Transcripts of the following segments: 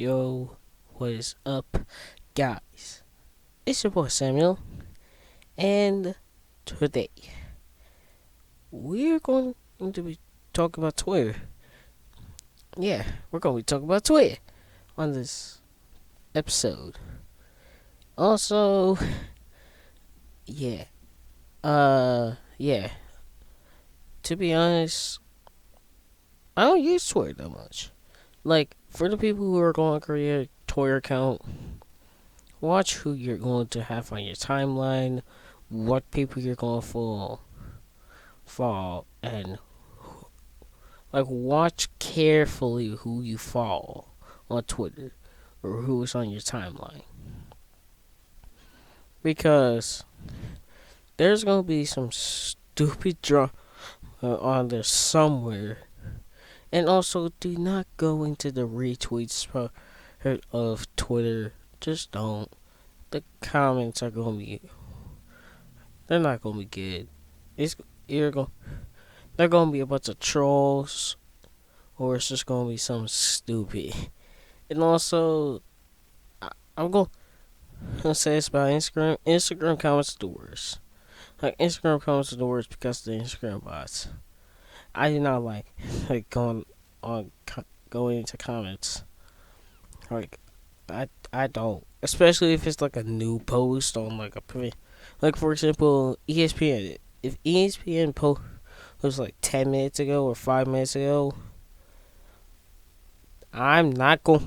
Yo, what is up, guys? It's your boy Samuel, and today we're going to be talking about Twitter. Yeah, we're going to be talking about Twitter on this episode. Also, yeah, yeah. To be honest, I don't use Twitter that much. Like, for the people who are going to create a Twitter account, watch who you're going to have on your timeline, what people you're going to follow, and like watch carefully who you follow on Twitter or who is on your timeline, because there's gonna be some stupid drama on there somewhere. And also, do not go into the retweets part of Twitter. Just don't. The comments are gonna be. They're not gonna be good. It's you're going. They're gonna be a bunch of trolls, or it's just gonna be something stupid. And also, I'm gonna say this about Instagram. Instagram comments are the worst. Like, Instagram comments are the worst because of the Instagram bots. I do not like going into comments. Like, I don't. Especially if it's like a new post on like like, for example, ESPN. If ESPN post was like 10 minutes ago or 5 minutes ago, I'm not going.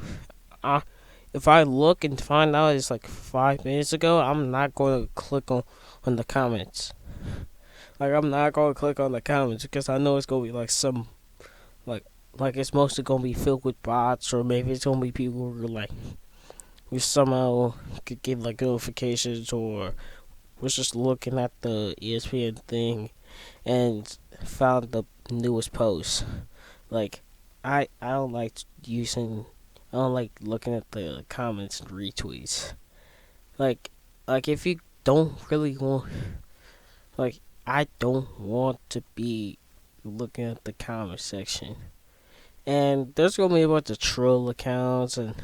If I look and find out it's like 5 minutes ago, I'm not going to click on the comments. Like, I'm not going to click on the comments because I know it's going to be like some like it's mostly going to be filled with bots, or maybe it's going to be people who are like who somehow could get like notifications, or was just looking at the ESPN thing and found the newest post. Like, I don't like using. I don't like looking at the comments and retweets. Like, if you don't really want, like, I don't want to be looking at the comment section. And there's gonna be a bunch of troll accounts, and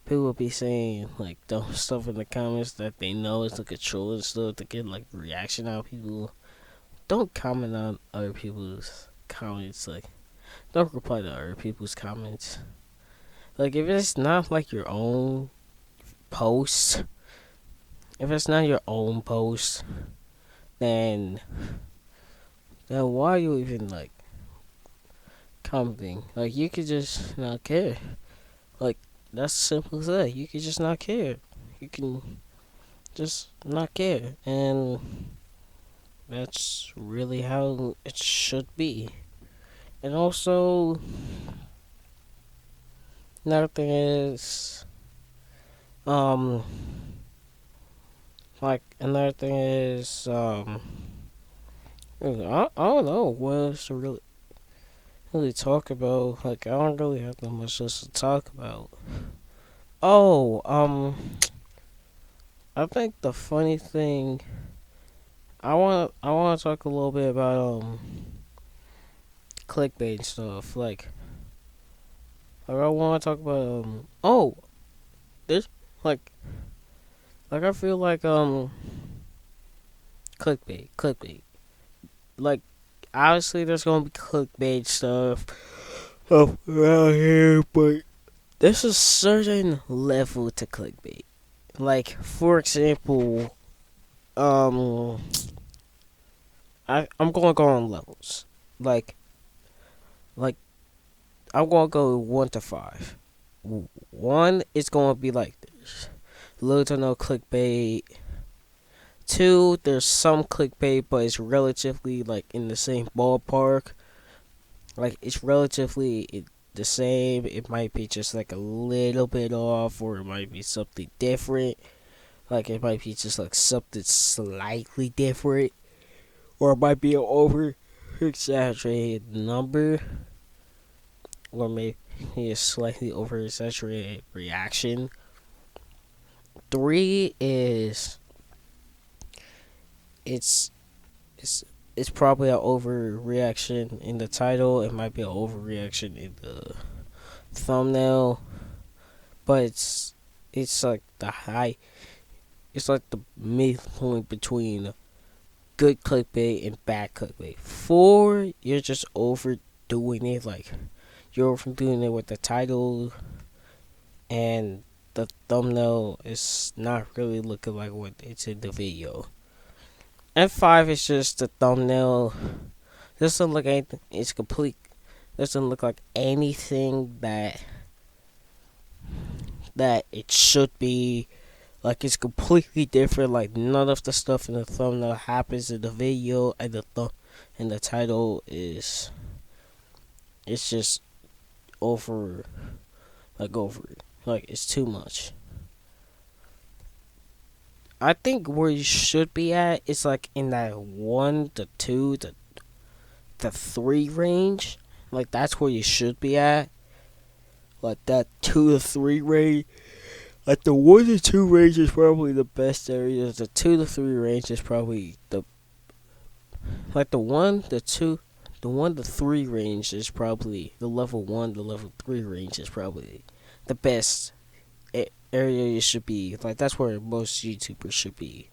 people will be saying like dumb stuff in the comments that they know is like a troll and stuff to get like reaction out of people. Don't comment on other people's comments. Like, don't reply to other people's comments. Like, if it's not like your own post, if it's not your own post, then why are you even like commenting? Like, you could just not care. Like, that's simple as that. You could just not care. You can just not care, and that's really how it should be. And also, another thing is, another thing is, I don't know what else to really talk about. Like, I don't really have that much else to talk about. Oh, I think the funny thing, I want to talk a little bit about clickbait stuff. Like, I want to talk about this like I feel like clickbait. Like, obviously there's gonna be clickbait stuff around here, but there's a certain level to clickbait. Like, for example, um, I'm gonna go on levels. Like, like I'm gonna go 1 to 5. One is gonna be like this: little to no clickbait. Two, there's some clickbait, but it's relatively like in the same ballpark. Like, it's relatively the same. It might be just like a little bit off, or it might be something different. Like, it might be just like something slightly different, or it might be an over exaggerated number, or maybe a slightly over exaggerated reaction. Three is it's it's probably an overreaction in the title. It might be an overreaction in the thumbnail. but it's like the high. It's like the midpoint between good clickbait and bad clickbait. 4, you're just overdoing it. Like you're overdoing it with the title, and the thumbnail is not really looking like what it's in the video. And 5 is just the thumbnail. Doesn't look anything. It's complete. Doesn't look like anything that it should be. Like it's completely different. Like none of the stuff in the thumbnail happens in the video, and the title is it's just over over it. Like it's too much. I think where you should be at is like in that 1 to 2 to 3 range. Like that's where you should be at. Like that 2 to 3 range. Like the 1 to 2 range is probably the best area. The 2 to 3 range is probably the like the 1 to 2, the 1 to 3 range is probably the level 1 to level 3 range is probably the best area you should be. Like that's where most YouTubers should be.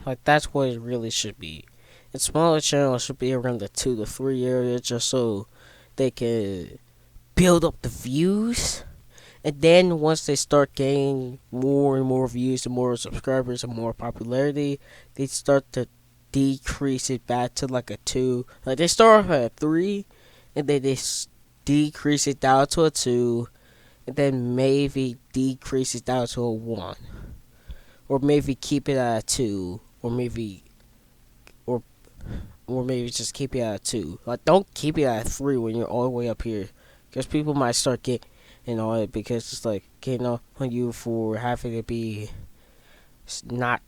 Like that's what it really should be. And smaller channels should be around the 2 to 3 area, just so they can build up the views. And then once they start getting more and more views and more subscribers and more popularity, they start to decrease it back to like a 2. Like they start off at a 3, and then they decrease it down to a 2, and then maybe decrease it down to a 1. Or maybe keep it at a 2, or maybe just keep it at a 2. Like don't keep it at a 3 when you're all the way up here, because people might start getting on it, because it's like getting on you for having to be not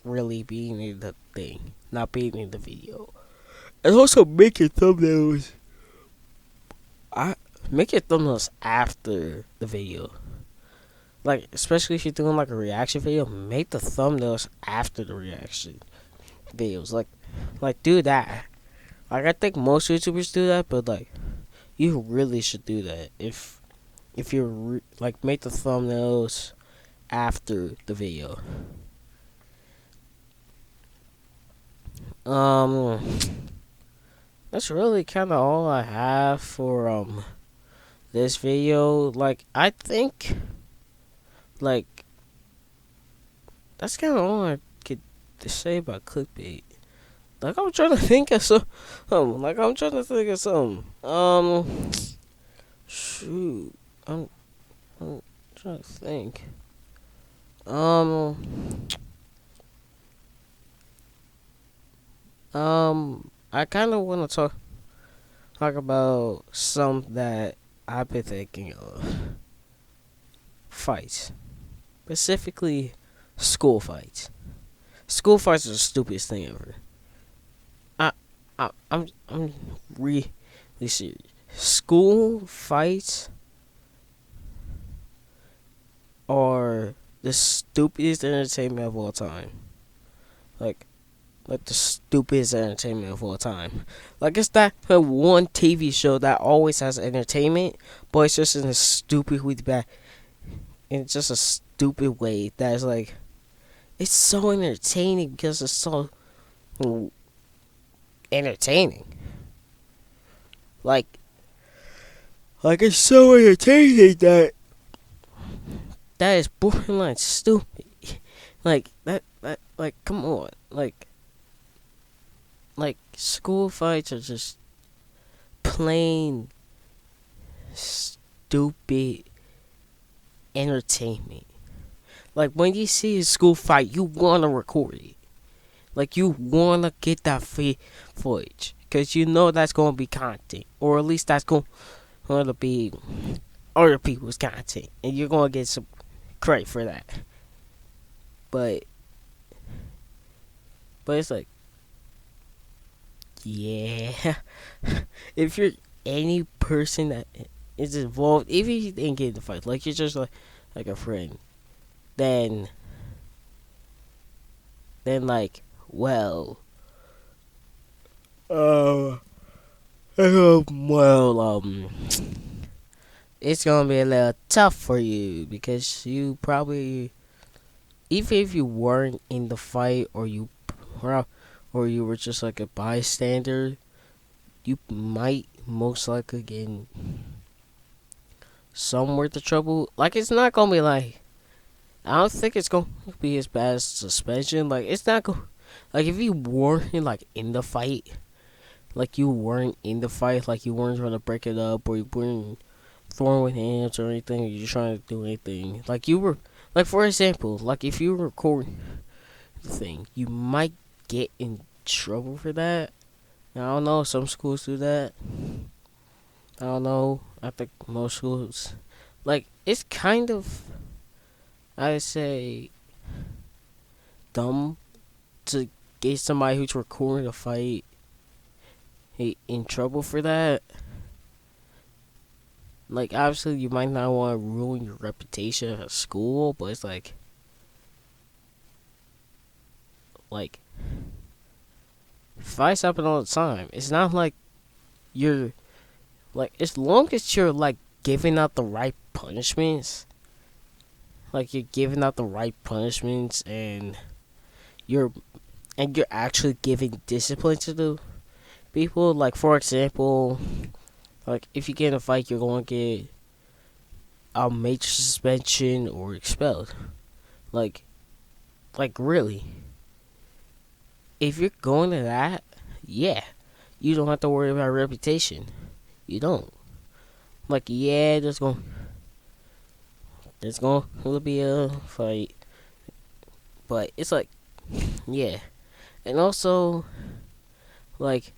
really being in the thing, not being in the video. And also making thumbnails. Make your thumbnails after the video. Like especially if you're doing like a reaction video, make the thumbnails after the reaction videos. Like do that. Like I think most YouTubers do that, but like you really should do that if you're like make the thumbnails after the video. That's really kind of all I have for this video. Like I think like that's kind of all I could say about clickbait. Like I'm trying to think of some shoot. I'm trying to think. I kind of want to talk about some that I've been thinking of. Fights, specifically school fights. School fights are the stupidest thing ever. I'm really serious. School fights are the stupidest entertainment of all time. Like the stupidest entertainment of all time. Like it's that one TV show that always has entertainment, but it's just in a stupidly bad, in just a stupid way that is like, it's so entertaining because it's so entertaining. Like it's so entertaining that is borderline stupid. Like that like come on. Like school fights are just plain stupid entertainment. Like when you see a school fight, you wanna record it. Like you wanna get that footage, cause you know that's gonna be content, or at least that's gonna be other people's content, and you're gonna get some credit for that. But it's like, yeah, if you're any person that is involved, even if you didn't get in the fight, like you're just like a friend, then like, well, Well, it's gonna be a little tough for you because you probably, even if you weren't in the fight or you were just like a bystander, you might most likely get in some worth of trouble. Like, it's not gonna be like, I don't think it's gonna be as bad as suspension. Like, it's not gonna, like, if you weren't like in the fight, like you weren't in the fight, like you weren't trying to break it up, or you weren't throwing with hands or anything, or you're trying to do anything. Like, you were, like, for example, like if you were recording the thing, you might get in trouble for that. I don't know. Some schools do that. I don't know. I think most schools, like, it's kind of, I say, dumb to get somebody who's recording a fight in trouble for that. Like, obviously, you might not want to ruin your reputation at school, but it's like, fights happen all the time. It's not like you're, like, as long as you're, like, giving out the right punishments, like, you're giving out the right punishments, and you're actually giving discipline to the people. Like, for example, like, if you get in a fight, you're going to get a major suspension or expelled. Like, really, if you're going to that, yeah, you don't have to worry about reputation. You don't. Like, yeah, there's going to be a fight, but it's like, yeah, and also, like,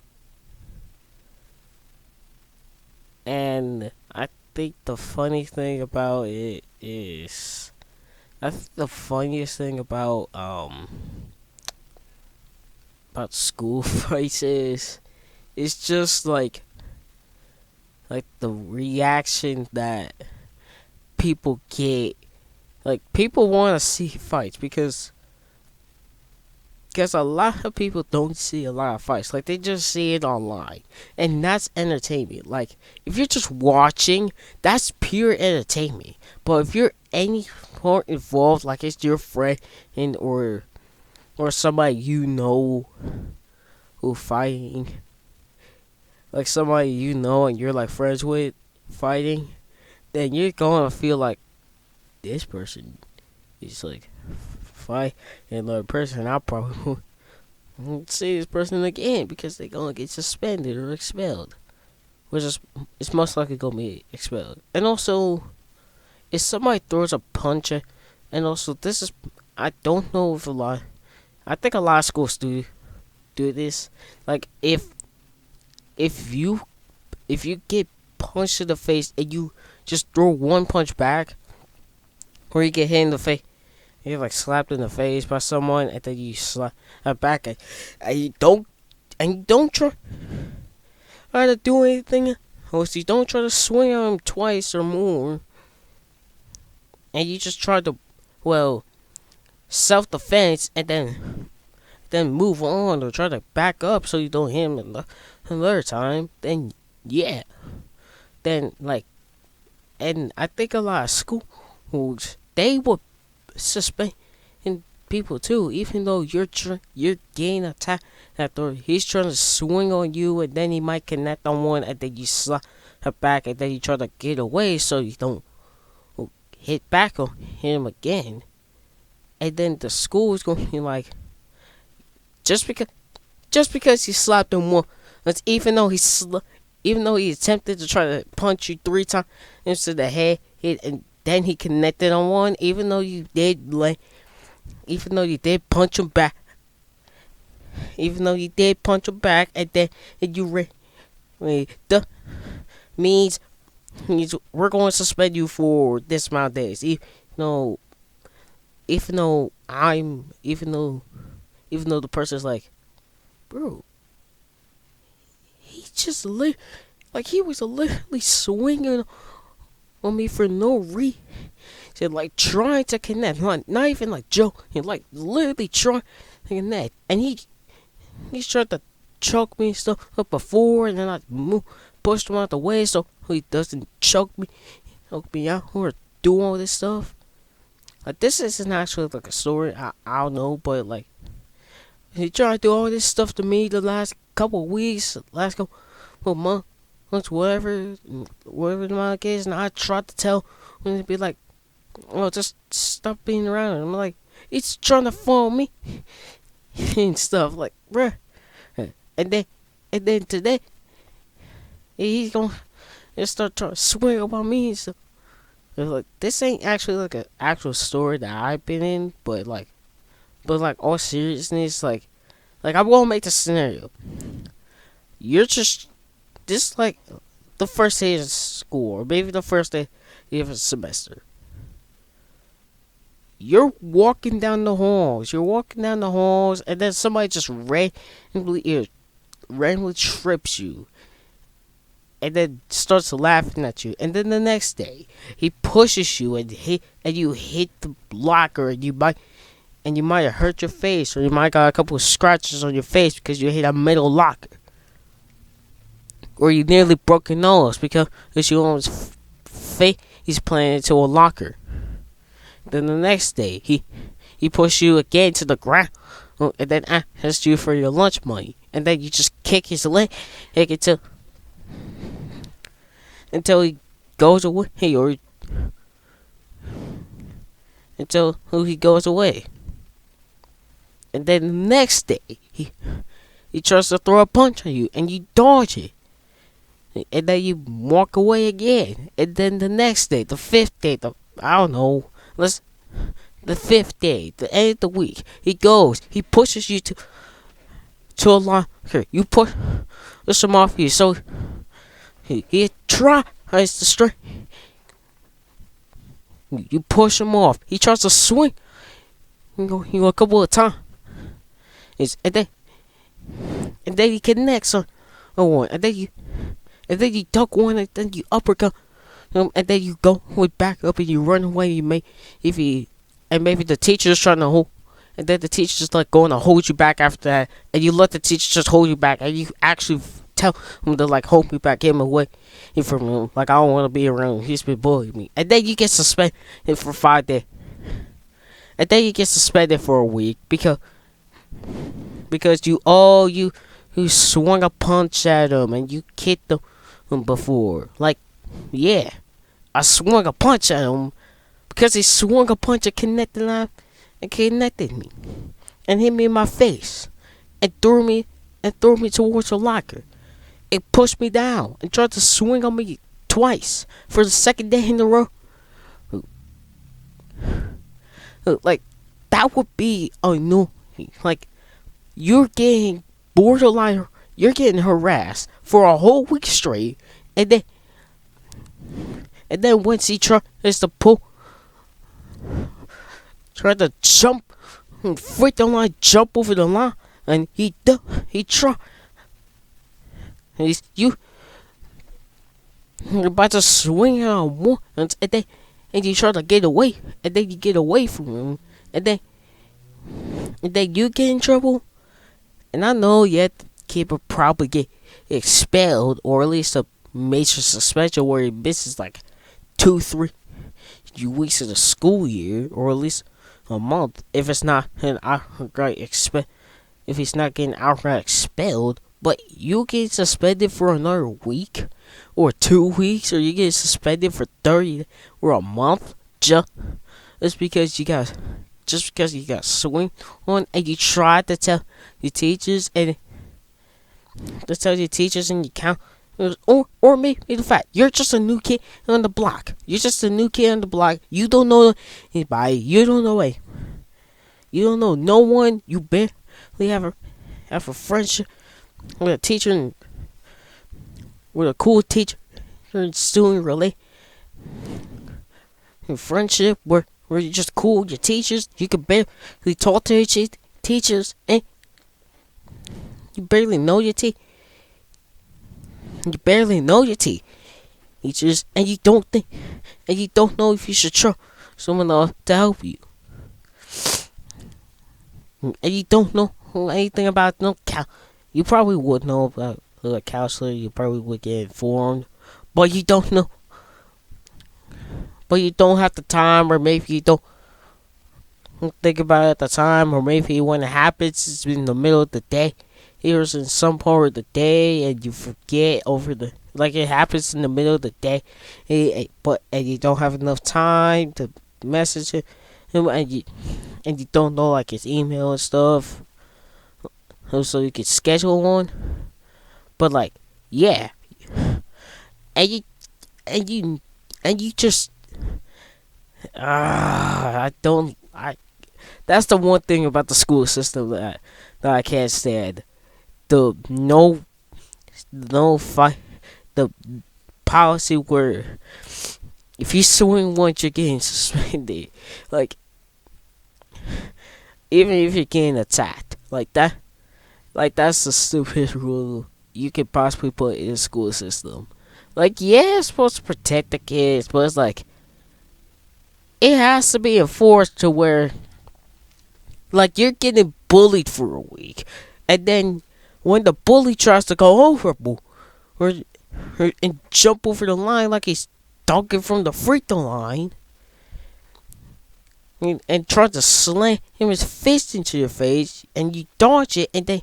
and I think the funny thing about it is, I think the funniest thing about school fights is, it's just like the reaction that people get. Like, people want to see fights because a lot of people don't see a lot of fights. Like, they just see it online, and that's entertainment. Like, if you're just watching, that's pure entertainment. But if you're any part involved, like it's your friend or somebody you know who fighting, like somebody you know and you're like friends with fighting, then you're gonna feel like this person is like fight another person. I probably won't see this person again because they're gonna get suspended or expelled, which is, it's most likely gonna be expelled. And also, if somebody throws a punch and also this is, I don't know if a lot, I think a lot of schools do this. Like, if you get punched in the face and you just throw one punch back, or you get hit in the face, you get like slapped in the face by someone, and then you slap back, and you don't try to do anything else. You don't try to swing on him twice or more, and you just try to, well, self-defense, and then move on or try to back up so you don't hit him another time, then yeah, then like, and I think a lot of schools, they would suspend people too, even though you're getting attacked after he's trying to swing on you, and then he might connect on one, and then you slap back, and then you try to get away so you don't hit back on him again, and then the school is gonna be like, just because he slapped him once, even though he attempted to try to punch you 3 times into the head, and then he connected on one, even though you did punch him back, and then the means we're going to suspend you for this amount of days. Even though the person's like, bro, he just like he was literally swinging on me for no reason, like trying to connect, not even like joking, like literally trying to connect, and he's trying to choke me and stuff before, and then I pushed him out the way so he doesn't choke me out or do all this stuff. Like, this isn't actually like a story. I don't know, but like, he tried to do all this stuff to me the last couple of weeks, last couple months, whatever the amount is, and I tried to tell him to be like, "Oh, just stop being around." And I'm like, he's trying to follow me and stuff, like, bruh. And then today, he's gonna start trying to swing up on me and stuff. Like, this ain't actually like an actual story that I've been in, but all seriousness, like I'm gonna make the scenario. You're just like the first day of school, or maybe the first day of a semester. You're walking down the halls, and then somebody just randomly trips you, and then starts laughing at you. And then the next day, he pushes you and you hit the locker, and you might have hurt your face, or you might got a couple of scratches on your face because you hit a metal locker, or you nearly broke your nose because you almost face planted into a locker. Then the next day, he pushed you again to the ground, and then asked you for your lunch money, and then you just kick his leg until he goes away, or until he goes away. And then the next day, he tries to throw a punch on you, and you dodge it. And then you walk away again. And then the next day, the fifth day, the fifth day, the end of the week, he pushes you to a locker. You push him off you, so he tries to strike. You push him off. He tries to swing. You go a couple of times. And then he connects on one. And then you duck one, and then you uppercut. And then you go back up and you run away. And maybe the teacher's trying to hold, and then the teacher's just like going to hold you back after that, and you let the teacher just hold you back, and you actually tell him to like hold me back, get him away from him. Like, I don't want to be around him. He's been bullying me. And then you get suspended for 5 days. And then you get suspended for a week because you swung a punch at him and you kicked him before. Like, yeah, I swung a punch at him because he swung a punch and connected me and hit me in my face and threw me towards the locker. It pushed me down and tried to swing on me twice for the second day in a row. Like, that would be annoying. Like, you're getting harassed for a whole week straight, and then once he tries to jump, freak the line, jump over the line, and he tried. You're about to swing on one, and you try to get away, and then you get away from him, and then you get in trouble. And I know, the kid will probably get expelled, or at least a major suspension where he misses like 2-3 weeks of the school year, or at least a month if it's not an outright if he's not getting outright expelled. But you get suspended for another week, or 2 weeks, or you get suspended for 30 or a month just because you got swing on, and you tried to tell your teachers and your counselors, or maybe the fact you're just a new kid on the block. You don't know anybody. You don't know no one. You barely have a friendship with a teacher, with a cool teacher and student friendship where you're just cool with your teachers. You can barely talk to your teachers, and you barely know your teachers, and you don't know if you should trust someone else to help you, and you don't know anything about You probably would know about a counselor. You probably would get informed, but you don't know. But you don't have the time, or maybe you don't think about it at the time, or maybe when it happens, it's in the middle of the day. It was in some part of the day, and you forget over the like it happens in the middle of the day, and you don't have enough time to message him, and you don't know like his email and stuff, so you can schedule one. But like, yeah, and you and you and you just I don't I that's the one thing about the school system that I can't stand. The no fight the policy where if you swing once you're getting suspended. Like even if you're getting attacked. That's the stupidest rule you could possibly put in a school system. Like yeah, it's supposed to protect the kids, but it's like it has to be enforced to where like you're getting bullied for a week, and then when the bully tries to go overboard and jump over the line like he's dunking from the free throw line, and tries to slam his fist into your face, and you dodge it, and then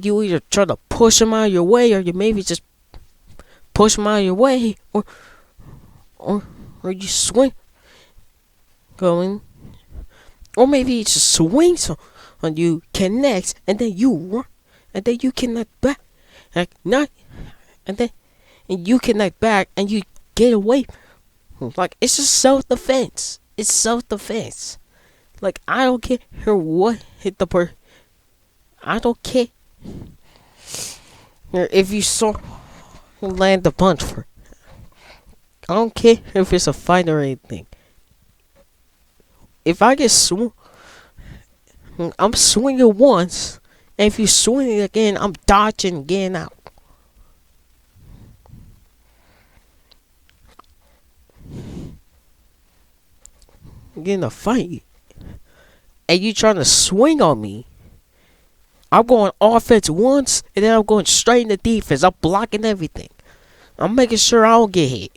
you either try to push him out of your way, or you maybe just push him out of your way, or you swing going, or maybe he just swings on you, connects, and then you run, and then you connect back, like not, and you connect back, and you get away. Like it's just self-defense. It's self-defense. Like I don't care what hit the per. I don't care if you saw land the punch for. I don't care if it's a fight or anything. If I get swung, I'm swinging once, and if you swing it again, I'm dodging again out. Getting a fight, and you trying to swing on me. I'm going offense once, and then I'm going straight into defense. I'm blocking everything. I'm making sure I don't get hit.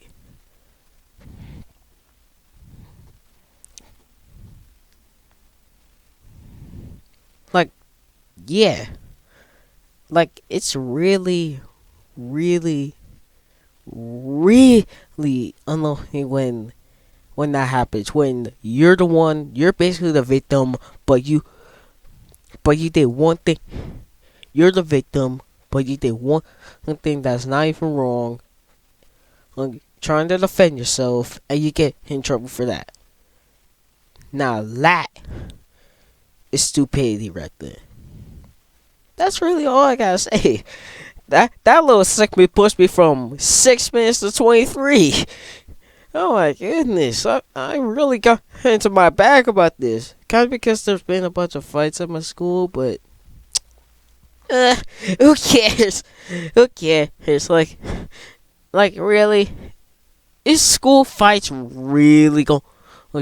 Like, yeah. Like, it's really, really, really annoying when that happens. When you're basically the victim, but you did one thing. You're the victim, but you did one thing that's not even wrong. Like, trying to defend yourself, and you get in trouble for that. Now that is stupidity right there. That's really all I gotta say. That little segment pushed me from 6 minutes to 23. Oh my goodness, I really got into my bag about this. Kind of because there's been a bunch of fights at my school, but uh, who cares? Who cares? Like really, is school fights really going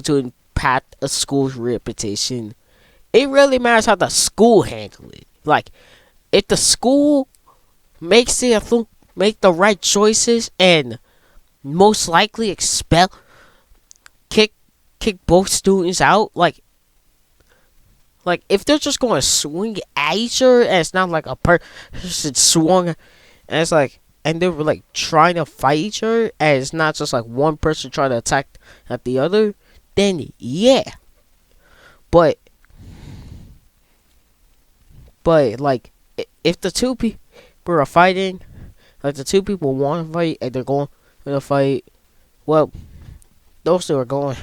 to impact a school's reputation? It really matters how the school handle it. Like, if the school makes make the right choices and most likely kick both students out, like if they're just going to swing at each other, and it's not like a person swung, and it's like, and they were like trying to fight each other, and it's not just like one person trying to attack at the other, then yeah. But like if the two people are fighting, like the two people want to fight and they're going to fight, well, those two are going.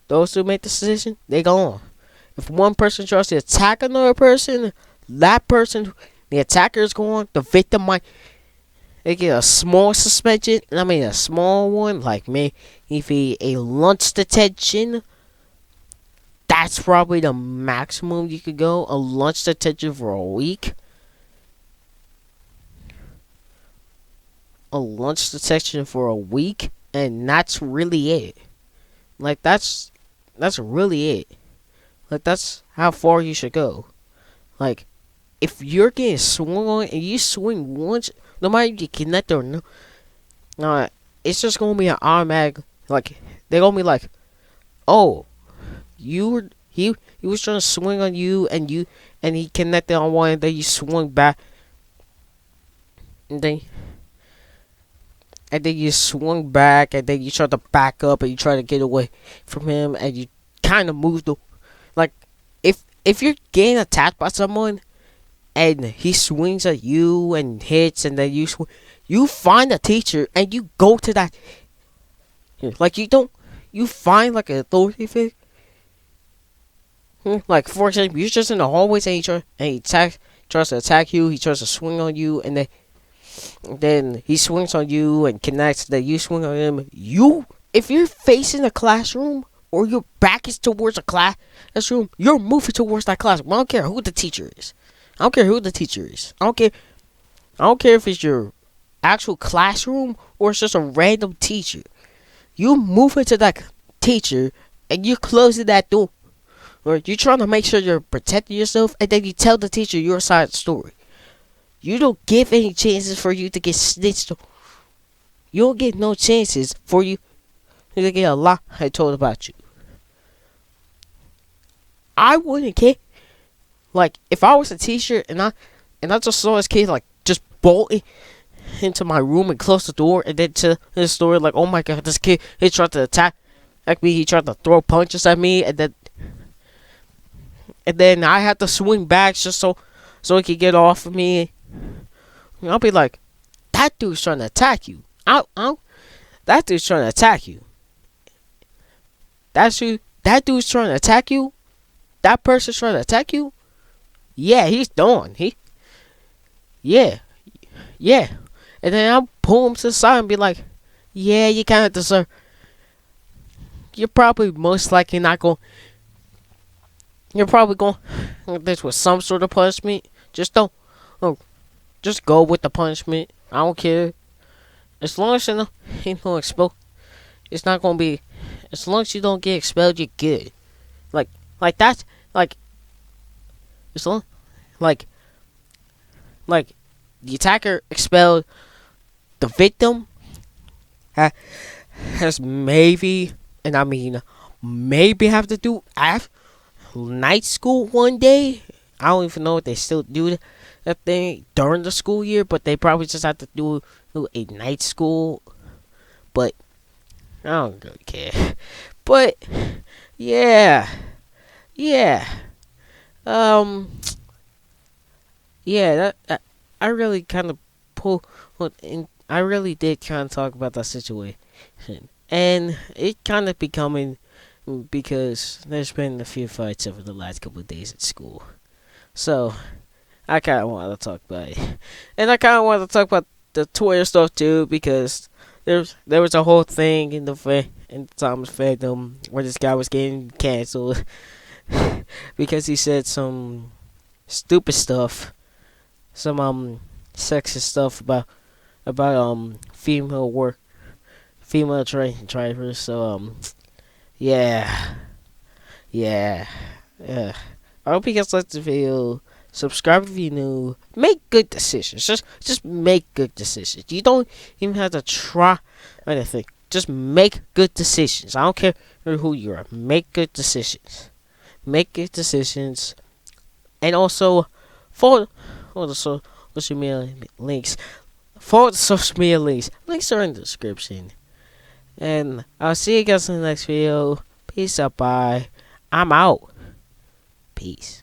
Those two make the decision, they go on. If one person tries to attack another person, that person, the attacker is going, the victim might they get a small suspension. I mean a small one, like maybe a lunch detention. That's probably the maximum you could go. A lunch detention for a week. A lunch detention for a week, and that's really it. Like that's really it. Like that's how far you should go. Like if you're getting swung on and you swing once, no matter if you connect or no, it's just gonna be an automatic. Like they're gonna be like, oh, you were he was trying to swing on you and he connected on one and then you swung back and then you swung back and then you tried to back up and you tried to get away from him and you kind of moved the like if you're getting attacked by someone and he swings at you and hits and then you find a teacher and you go to that like you find like an authority figure. Like for example, you're just in the hallways and he tries to attack you, he tries to swing on you and then he swings on you and connects, then you swing on him. If you're facing a classroom or your back is towards a classroom, you're moving towards that classroom. I don't care who the teacher is. I don't care if it's your actual classroom or it's just a random teacher. You move into that teacher and you're closing that door. Or you're trying to make sure you're protecting yourself and then you tell the teacher your side of the story. You don't give any chances for you to get snitched on. You don't get no chances for you to get a lie told about you. I wouldn't care. Like, if I was a teacher and I just saw this kid, like, just bolting into my room and close the door and then to his story, like, oh my god, this kid, he tried to attack me, he tried to throw punches at me, and then I had to swing back just so he could get off of me. I'll be like, that dude's trying to attack you. That dude's trying to attack you. That dude's trying to attack you. That person's trying to attack you. Yeah, he's done. Yeah. And then I'll pull him to the side and be like, yeah, you kind of deserve. You're probably most likely not going. You're probably going. This was some sort of punishment. Just don't. Just go with the punishment. I don't care. As long as you know, ain't no expel. It's not gonna be. As long as you don't get expelled, you're good. Like that's like. As long, like the attacker expelled the victim. Has maybe, and I mean maybe have to do night school one day. I don't even know if they still do that thing during the school year, but they probably just have to do a night school. But I don't really care. But yeah. That I really kind of I really did kind of talk about that situation, and it kind of becoming because there's been a few fights over the last couple of days at school, so I kind of want to talk about it, and I kind of want to talk about the Twitter stuff too because there was a whole thing in the Thomas fandom where this guy was getting canceled because he said some stupid stuff, some sexist stuff about female train drivers. So yeah. I hope you guys liked the video. Subscribe if you're new. Make good decisions. Just make good decisions. You don't even have to try anything. Just make good decisions. I don't care who you are. Make good decisions. And also follow the social media links. Follow the social media links. Links are in the description. And I'll see you guys in the next video. Peace out. Bye. I'm out. Peace.